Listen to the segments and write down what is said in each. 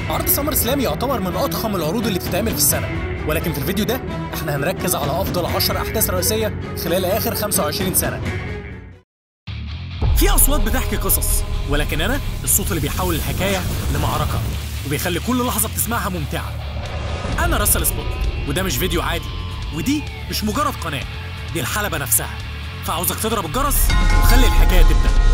عرض سمر سلام يعتبر من أضخم العروض اللي بتتعمل في السنة، ولكن في الفيديو ده احنا هنركز على أفضل 10 أحداث رئيسية خلال آخر 25 سنة. في أصوات بتحكي قصص، ولكن أنا الصوت اللي بيحول الحكاية لمعركة وبيخلي كل لحظة بتسمعها ممتعة. أنا راسل سبوت، وده مش فيديو عادي، ودي مش مجرد قناة، دي الحلبة نفسها. فعاوزك تضرب الجرس وخلي الحكاية تبدأ.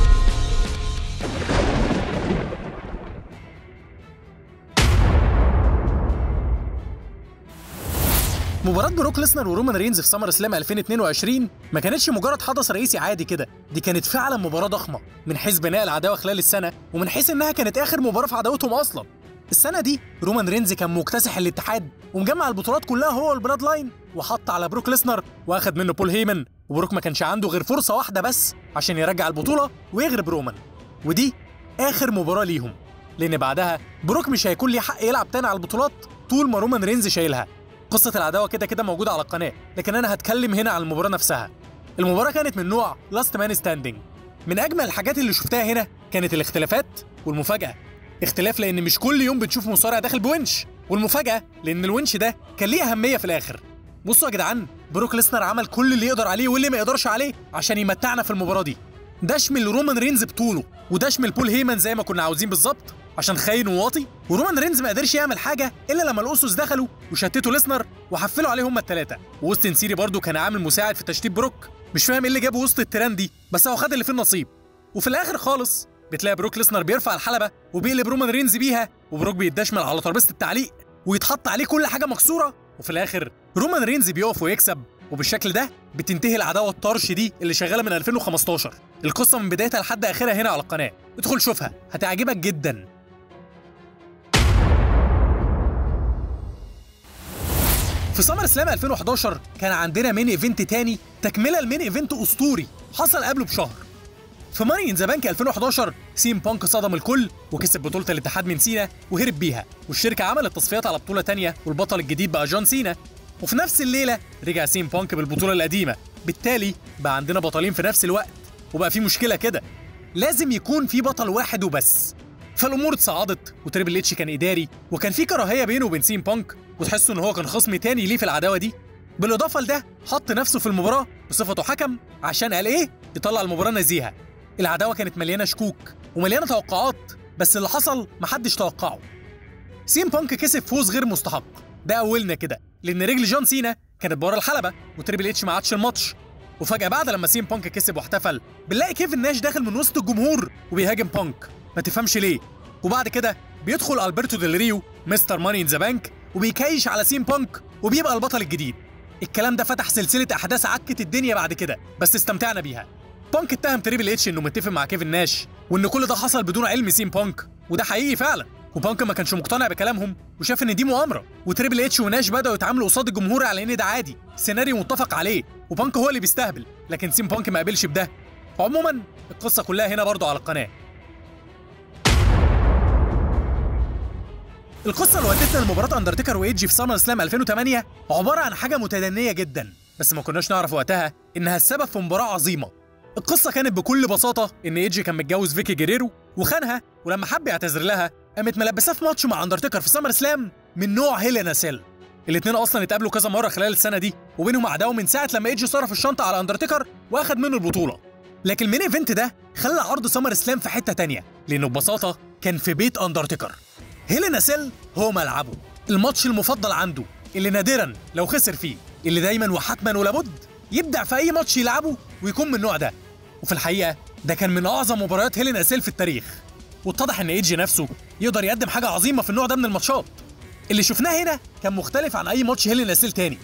مباراة بروك ليسنر ورومان رينز في سمر سلام 2022 ما كانتش مجرد حدث رئيسي عادي كده، دي كانت فعلا مباراة ضخمة من حيث بناء العداوة خلال السنة، ومن حيث انها كانت آخر مباراة في عداوتهم أصلا. السنة دي رومان رينز كان مكتسح الاتحاد ومجمع البطولات كلها هو والبلاد لاين، وحط على بروك ليسنر واخد منه بول هيمن، وبروك ما كانش عنده غير فرصة واحدة بس عشان يرجع البطولة ويغلب رومان، ودي آخر مباراة ليهم، لأن بعدها بروك مش هيكون ليه حق يلعب تاني على البطولات طول ما رومان رينز شايلها. قصة العداوة كده كده موجودة على القناة، لكن أنا هتكلم هنا عن المباراة نفسها. المباراة كانت من نوع لاست مان ستاندينج. من أجمل الحاجات اللي شفتها هنا كانت الاختلافات والمفاجأة. اختلاف لأن مش كل يوم بتشوف مصارع داخل بونش، والمفاجأة لأن الونش ده كان ليه أهمية في الآخر. بصوا يا جدعان، بروك ليسنر عمل كل اللي يقدر عليه واللي ما يقدرش عليه عشان يمتعنا في المباراة دي. ده شمل رومان رينز بطوله، وده شمل بول هيمن زي ما كنا عاوزين بالظبط عشان خاين وواطي، ورومان رينز ما قدرش يعمل حاجه الا لما الاسس دخلوا وشتتوا ليسنر وحفلوا عليه هم الثلاثه، واوستن سيري برضو كان عامل مساعد في تشتيت بروك. مش فاهم ايه اللي جابه وسط التيران دي، بس هو خد اللي فيه النصيب. وفي الاخر خالص بتلاقي بروك ليسنر بيرفع الحلبه وبيقلب رومان رينز بيها، وبروك بيتدشمل على ترابيزه التعليق ويتحط عليه كل حاجه مكسوره، وفي الاخر رومان رينز بيقف ويكسب. وبالشكل ده بتنتهي العداوه الطرش دي اللي شغاله من 2015. القصه من بدايتها لحد اخرها هنا على القناه، ادخل شوفها هتعجبك جدا. في سمر سلام 2011 كان عندنا مين ايفنت تاني تكمله لمين ايفنت اسطوري حصل قبله بشهر. في ماني ان ذا بانك 2011 سيم بانك صدم الكل وكسب بطوله الاتحاد من سينا وهرب بيها، والشركه عملت تصفيات على بطوله تانيه والبطل الجديد بقى جون سينا. وفي نفس الليله رجع سيم بانك بالبطوله القديمه، بالتالي بقى عندنا بطلين في نفس الوقت، وبقى في مشكله كده، لازم يكون في بطل واحد وبس. فالامور اتصاعدت وتريبل اتش كان اداري، وكان في كراهيه بينه وبين سيم بانك، وتحسوا ان هو كان خصم تاني ليه في العداوه دي. بالاضافه لده حط نفسه في المباراه بصفته حكم عشان قال ايه؟ يطلع المباراه نزيهه. العداوه كانت مليانه شكوك ومليانه توقعات، بس اللي حصل محدش توقعه. سيم بانك كسب فوز غير مستحق، ده اولنا كده، لان رجل جون سينا كانت بره الحلبه وتريبل اتش ما عادش الماتش. وفجاه بعد لما سيم بانك كسب واحتفل بنلاقي كيفن ناش داخل من وسط الجمهور وبيهاجم بانك، ما تفهمش ليه. وبعد كده بيدخل البرتو ديل ريو مستر ماني ان ذا بانك وبيكايش على سيم بانك وبيبقى البطل الجديد. الكلام ده فتح سلسله احداث عكت الدنيا بعد كده، بس استمتعنا بيها. بانك اتهم تريبل اتش انه متفق مع كيفن ناش وان كل ده حصل بدون علم سيم بانك، وده حقيقي فعلا. وبانك ما كانش مقتنع بكلامهم وشاف ان دي مؤامره، وتريبل اتش وناش بداوا يتعاملوا قصاد الجمهور على ان ده عادي، سيناريو متفق عليه، وبانك هو اللي بيستهبل، لكن سيم بانك ما قبلش بده. عموما القصه كلها هنا برضو على القناه. القصه اللي ودتنا لمباراه اندرتيكر وايدج في سمر سلام 2008 عباره عن حاجه متدنيه جدا، بس ما كناش نعرف وقتها انها السبب في مباراه عظيمه. القصه كانت بكل بساطه ان ايدج كان متجوز فيكي جيريرو وخانها، ولما حب يعتذر لها قامت ملبساه في ماتش مع اندرتيكر في سمر سلام من نوع هيلينا سيل. الاثنين اصلا اتقابلوا كذا مره خلال السنه دي، وبينهم عداوه من ساعه لما ايدج صرف الشنطه على اندرتيكر واخد منه البطوله. لكن المين ايفنت ده خلى عرض سمر سلام في حته تانيه، لانه ببساطه كان في بيت اندرتيكر. هيلينا سيل هو ملعبه، الماتش المفضل عنده، اللي نادرا لو خسر فيه، اللي دايما وحتما ولابد يبدع في اي ماتش يلعبه ويكون من النوع ده. وفي الحقيقه ده كان من اعظم مباريات هيلينا سيل في التاريخ، واتضح ان ايدج نفسه يقدر يقدم حاجه عظيمه في النوع ده من الماتشات. اللي شفناه هنا كان مختلف عن اي ماتش هيلينا سيل تاني،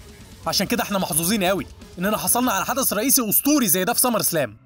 عشان كده احنا محظوظين قوي اننا حصلنا على حدث رئيسي اسطوري زي ده في سمر سلام.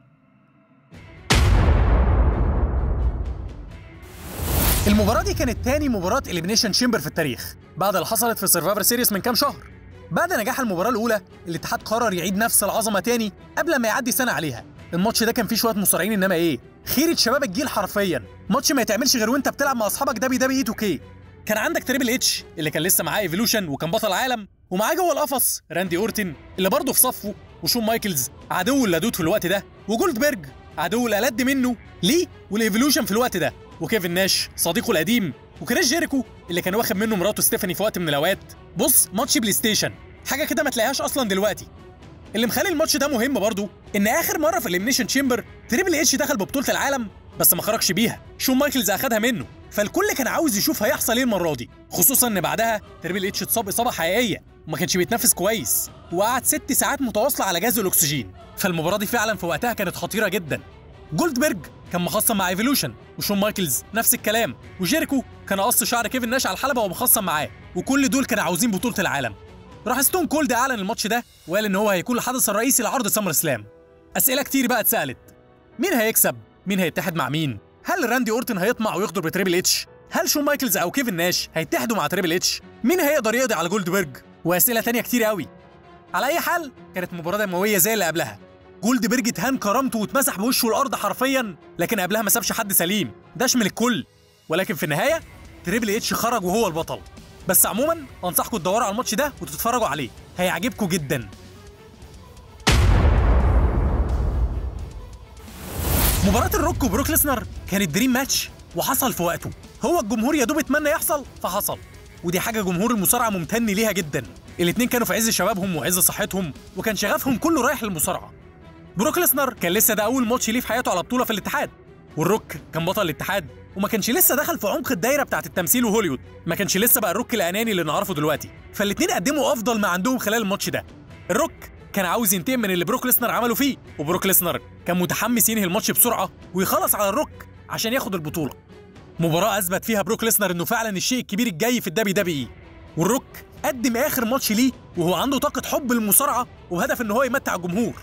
المباراة دي كانت تاني مباراة إليمينيشن شيمبر في التاريخ بعد اللي حصلت في سرفايفر سيريس من كام شهر. بعد نجاح المباراة الأولى الاتحاد قرر يعيد نفس العظمة تاني قبل ما يعدي سنة عليها. الماتش ده كان فيه شوية مصارعين انما ايه؟ خيرة شباب الجيل حرفيا، ماتش ما يتعملش غير وانت بتلعب مع اصحابك WWE 2K. كان عندك تريبل اتش اللي كان لسه معاه ايفولوشن وكان بطل عالم، ومعاه جوه القفص راندي اورتن اللي برضه في صفه، وشون مايكلز عدو اللدود في الوقت ده، وجولدبرج عدو الألد منه ليه والايفولوشن في الوقت ده، وكيفن ناش صديقه القديم وكريس جيريكو اللي كان واخد منه مراته ستيفاني في وقت من الاوقات. بص، ماتش بلاي ستيشن حاجه كده ما تلاقيهاش اصلا دلوقتي. اللي مخلي الماتش ده مهم برضه ان اخر مره في الإليمينيشن تشامبر تريبل اتش دخل ببطوله العالم بس ما خرجش بيها، شون مايكلز اخدها منه، فالكل كان عاوز يشوف هيحصل ايه المره دي، خصوصا ان بعدها تريبل اتش اتصاب اصابه حقيقيه وما كانش بيتنفس كويس وقعد 6 ساعات متواصله على جهاز الاكسجين. فالمباراه دي فعلا في وقتها كانت خطيره جدا. جولدبرج كان مخصم مع ايفولوشن، وشون مايكلز نفس الكلام، وجيريكو كان قص شعر كيفن ناش على الحلبه ومخصم معاه، وكل دول كانوا عاوزين بطوله العالم. راح ستون كولد اعلن الماتش ده وقال ان هو هيكون الحدث الرئيسي لعرض سمر سلام. اسئله كتير بقى اتسالت، مين هيكسب؟ مين هيتحد مع مين؟ هل راندي اورتن هيطمع ويغدر بتريبل اتش؟ هل شون مايكلز او كيفن ناش هيتحدوا مع تريبل اتش؟ مين هيقدر يقضي على جولدبرج؟ واسئله تانية كتير قوي. على اي حال كانت مباراه دمويه زي اللي قبلها. جولدبرج اتهان كرامته واتمسح بوشه الارض حرفيا، لكن قبلها ما سابش حد سليم، ده شمل الكل. ولكن في النهايه تريبل اتش خرج وهو البطل. بس عموما انصحكم تدوروا على الماتش ده وتتفرجوا عليه، هيعجبكم جدا. مباراة الروك وبروك ليسنر كانت دريم ماتش وحصل في وقته، هو الجمهور يا دوب اتمنى يحصل فحصل، ودي حاجة جمهور المصارعة ممتن ليها جدا. الاتنين كانوا في عز شبابهم وعز صحتهم وكان شغفهم كله رايح للمصارعة. بروك ليسنر كان لسه ده أول ماتش ليه في حياته على بطولة في الاتحاد، والروك كان بطل الاتحاد وما كانش لسه دخل في عمق الدايرة بتاعت التمثيل وهوليوود، ما كانش لسه بقى الروك الأناني اللي نعرفه دلوقتي. فالاتنين قدموا أفضل ما عندهم خلال الماتش ده. الروك كان عاوز ينتقم من اللي بروك ليسنر عمله فيه، وبروك ليسنر كان متحمس ينهي الماتش بسرعة ويخلص على الروك عشان ياخد البطولة. مباراة أثبت فيها بروك ليسنر إنه فعلا الشيء الكبير الجاي في الدبليو دبليو إي، والروك قدم آخر ماتش ليه وهو عنده طاقة حب للمصارعة وهدف إن هو يمتع الجمهور.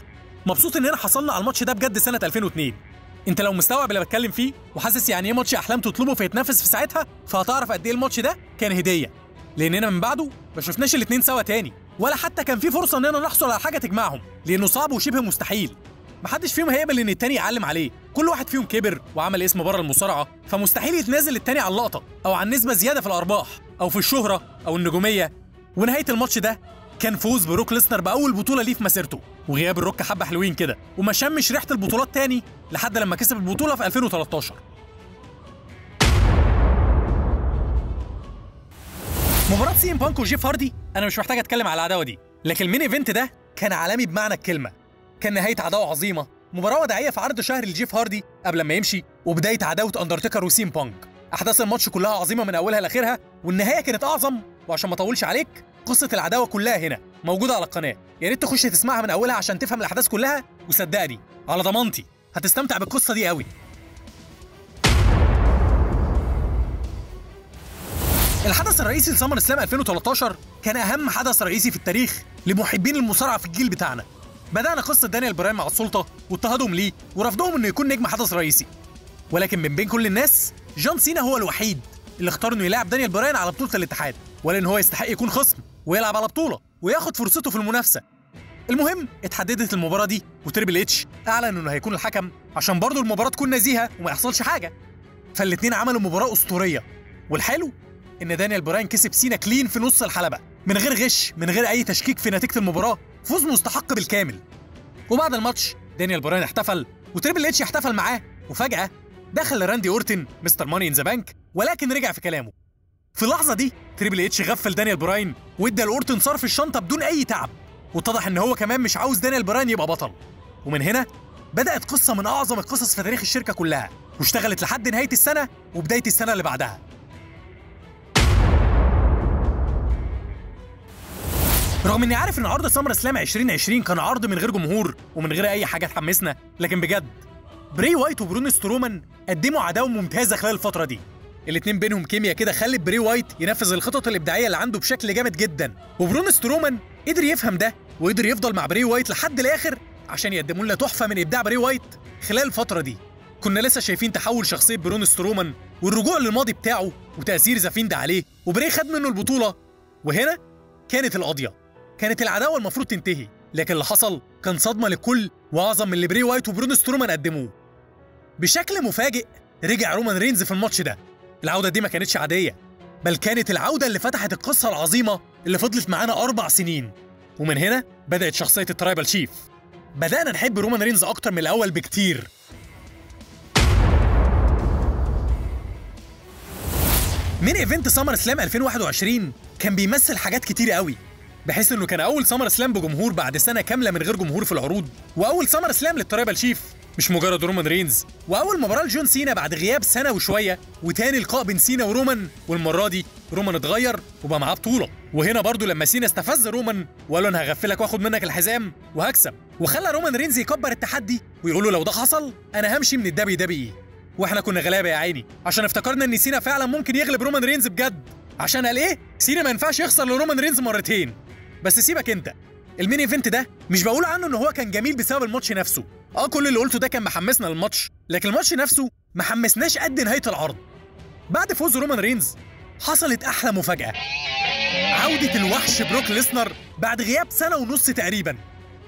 مبسوط إننا حصلنا على الماتش ده بجد سنة 2002. انت لو مستوعب اللي بتكلم فيه وحاسس يعني ايه ماتش احلام تطلبه فيتنافس في ساعتها، فهتعرف قد ايه الماتش ده كان هديه، لاننا من بعده ما شفناش الاثنين سوا تاني، ولا حتى كان في فرصه اننا نحصل على حاجه تجمعهم، لانه صعب وشبه مستحيل. محدش فيهم هيقبل ان التاني يعلم عليه، كل واحد فيهم كبر وعمل اسم بره المصارعه، فمستحيل يتنازل التاني على اللقطه او عن نسبه زياده في الارباح او في الشهره او النجوميه. ونهايه الماتش ده كان فوز بروك ليسنر باول بطوله ليه في مسيرته، وغياب الروك حبه حلوين كده وما شمش ريحه البطولات تاني لحد لما كسب البطوله في 2013. مباراه سي ام بانك وجيف هاردي انا مش محتاج اتكلم على العداوه دي، لكن المين ايفنت ده كان عالمي بمعنى الكلمه. كان نهايه عداوه عظيمه، مباراه وداعيه في عرض شهري لجيف هاردي قبل ما يمشي، وبدايه عداوه اندرتيكر وسي ام بانك. احداث الماتش كلها عظيمه من اولها لاخرها، والنهايه كانت اعظم. وعشان ما اطولش عليك، قصه العداوه كلها هنا موجوده على القناه، يا ريت تخش تسمعها من اولها عشان تفهم الاحداث كلها، وصدقني على ضمانتي هتستمتع بالقصه دي قوي. الحدث الرئيسي لسمر سلام 2013 كان اهم حدث رئيسي في التاريخ لمحبين المصارعه في الجيل بتاعنا. بدانا قصه دانيال براين مع السلطه واضطهادهم ليه ورفضهم انه يكون نجم حدث رئيسي، ولكن من بين كل الناس جون سينا هو الوحيد اللي اختار انه يلاعب دانيال براين على بطوله الاتحاد، ولا ان هو يستحق يكون خصم ويلعب على بطوله وياخد فرصته في المنافسه. المهم اتحددت المباراه دي، وتريبل اتش اعلن انه هيكون الحكم عشان برضه المباراه تكون نزيهه وما يحصلش حاجه. فالاتنين عملوا مباراه اسطوريه، والحلو ان دانيال براين كسب سينا كلين في نص الحلبه من غير غش، من غير اي تشكيك في نتيجه المباراه، فوز مستحق بالكامل. وبعد الماتش دانيال براين احتفل وتريبل اتش احتفل معاه، وفجاه دخل راندي اورتن مستر ماني ان ذا بانك، ولكن رجع في كلامه. في اللحظه دي تريبل اتش غفل دانيال براين وادى لاورتن صرف الشنطه بدون اي تعب، واتضح ان هو كمان مش عاوز دانيال براين يبقى بطل. ومن هنا بدات قصه من اعظم القصص في تاريخ الشركه كلها، واشتغلت لحد نهايه السنه وبدايه السنه اللي بعدها. رغم اني عارف ان عرض سمر سلام 2020 كان عرض من غير جمهور ومن غير اي حاجه تحمسنا، لكن بجد بري وايت وبرون سترومان قدموا عداوه ممتازه خلال الفتره دي. الاتنين بينهم كيمياء كده خلت بري وايت ينفذ الخطط الابداعيه اللي عنده بشكل جامد جدا، وبرون سترومان قدر يفهم ده وقدر يفضل مع بري وايت لحد الاخر عشان يقدموا لنا تحفه من ابداع بري وايت خلال الفتره دي. كنا لسه شايفين تحول شخصيه برون سترومان والرجوع للماضي بتاعه وتاثير ذا فيند عليه، وبري خد منه البطوله. وهنا كانت القضيه، كانت العداوه المفروض تنتهي، لكن اللي حصل كان صدمه للكل واعظم من اللي بري وايت وبرون سترومان قدموه. بشكل مفاجئ رجع رومان رينز في الماتش ده. العوده دي ما كانتش عاديه، بل كانت العوده اللي فتحت القصه العظيمه اللي فضلت معانا 4 سنين. ومن هنا بدات شخصيه الترايبال شيف. بدانا نحب رومان رينز اكتر من الاول بكتير. مين ايفنت سمر سلام 2021 كان بيمثل حاجات كتير قوي، بحيث انه كان اول سمر سلام بجمهور بعد سنه كامله من غير جمهور في العروض، واول سمر سلام للترايبال شيف مش مجرد رومان رينز، واول مباراه لجون سينا بعد غياب سنه وشويه، وتاني لقاء بين سينا ورومان، والمره دي رومان اتغير وبقى معاه بطوله. وهنا برضو لما سينا استفز رومان وقال له انا هغفلك واخد منك الحزام وهكسب، وخلى رومان رينز يكبر التحدي ويقول له لو ده حصل انا همشي من الدبي دبي. واحنا كنا غلابه يا عيني عشان افتكرنا ان سينا فعلا ممكن يغلب رومان رينز بجد، عشان قال ايه؟ سينا ما ينفعش يخسر لرومان رينز مرتين. بس سيبك انت، المين ايفنت ده مش بقول عنه ان هو كان جميل بسبب الماتش نفسه، كل اللي قلته ده كان محمسنا للماتش، لكن الماتش نفسه ما حمسناش قد نهايه العرض. بعد فوز رومان رينز حصلت احلى مفاجاه، عوده الوحش بروك ليسنر بعد غياب سنه ونص تقريبا.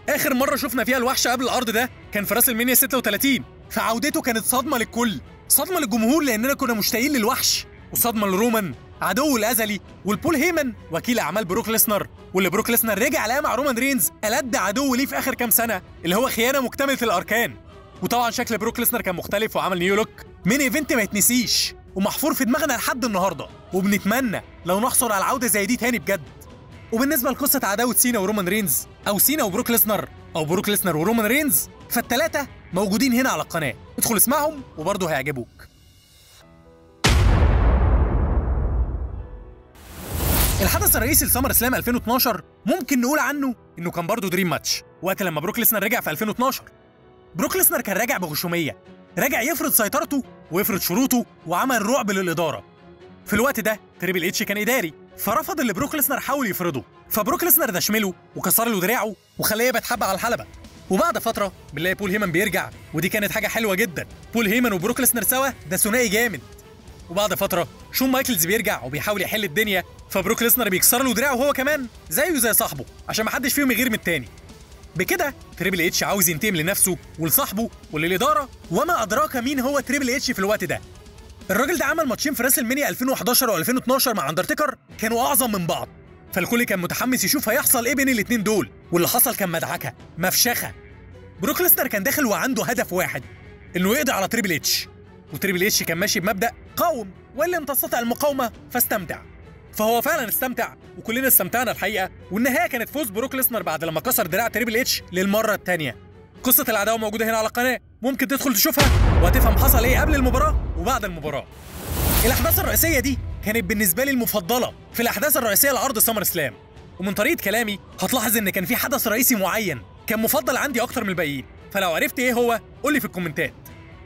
اخر مره شفنا فيها الوحش قبل العرض ده كان في راس المنيا 36، فعودته كانت صدمه للكل، صدمه للجمهور لاننا كنا مشتاقين للوحش، وصدمه لرومان عدوه الازلي، والبول هيمن وكيل اعمال بروك ليسنر، واللي بروك ليسنر رجع لقاه مع رومان رينز ألد عدو ليه في اخر كام سنه اللي هو خيانه مكتمله الاركان. وطبعا شكل بروك ليسنر كان مختلف وعمل نيو لوك، مين ايفنت ما يتنسيش ومحفور في دماغنا لحد النهارده، وبنتمنى لو نحصل على العوده زي دي تاني بجد. وبالنسبه لقصه عداوه سينا ورومان رينز، او سينا وبروك ليسنر، او بروك ليسنر ورومان رينز، فالثلاثه موجودين هنا على القناه، ادخل اسمعهم وبرضه هيعجبوك. الحدث الرئيسي لسمر سلام 2012 ممكن نقول عنه انه كان برضه دريم ماتش، وقت لما بروك ليسنر رجع في 2012. بروك ليسنر كان راجع بغشوميه، راجع يفرض سيطرته ويفرض شروطه، وعمل رعب للاداره. في الوقت ده تريبل اتش كان اداري، فرفض اللي بروك ليسنر حاول يفرضه، فبروك ليسنر دشمله وكسر له دراعه وخلاه يبقى حبه على الحلبه. وبعد فتره بنلاقي بول هيمن بيرجع، ودي كانت حاجه حلوه جدا، بول هيمن وبروك ليسنر سوا ده ثنائي جامد. وبعد فتره شون مايكلز بيرجع وبيحاول يحل الدنيا، فبروك ليسنر بيكسر له دراعه هو كمان زيه زي صاحبه عشان ما حدش فيهم يغير من التاني. بكده تريبل اتش عاوز ينتقم لنفسه ولصاحبه وللاداره، وما ادراك مين هو تريبل اتش في الوقت ده. الراجل ده عمل ماتشين في راس المنيا 2011 و2012 مع اندرتيكر كانوا اعظم من بعض، فالكل كان متحمس يشوف هيحصل ايه بين الاثنين دول، واللي حصل كان مدعكه مفشخه. بروك ليسنر كان داخل وعنده هدف واحد، انه يقضي على تريبل اتش، وتريبل اتش كان ماشي بمبدا قاوم وان لم تستطع المقاومه فاستمتع. فهو فعلا استمتع وكلنا استمتعنا الحقيقه، والنهايه كانت فوز بروك ليسنر بعد لما كسر دراع تريبل اتش للمره الثانيه. قصه العداوه موجوده هنا على القناه، ممكن تدخل تشوفها وهتفهم حصل ايه قبل المباراه وبعد المباراه. الاحداث الرئيسيه دي كانت بالنسبه لي المفضله في الاحداث الرئيسيه لعرض سمر سلام، ومن طريقه كلامي هتلاحظ ان كان في حدث رئيسي معين كان مفضل عندي اكتر من الباقيين، فلو عرفت ايه هو قول لي في الكومنتات،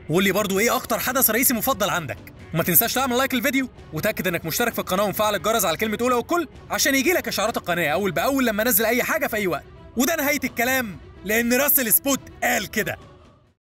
وقول لي برضو ايه اكتر حدث رئيسي مفضل عندك. وما تنساش تعمل لايك للفيديو، وتاكد انك مشترك في القناه ومفعل الجرس على كلمه اولى والكل عشان يجيلك اشعارات القناه اول باول لما انزل اي حاجه في اي وقت. وده نهايه الكلام لان راسل سبوت قال كده.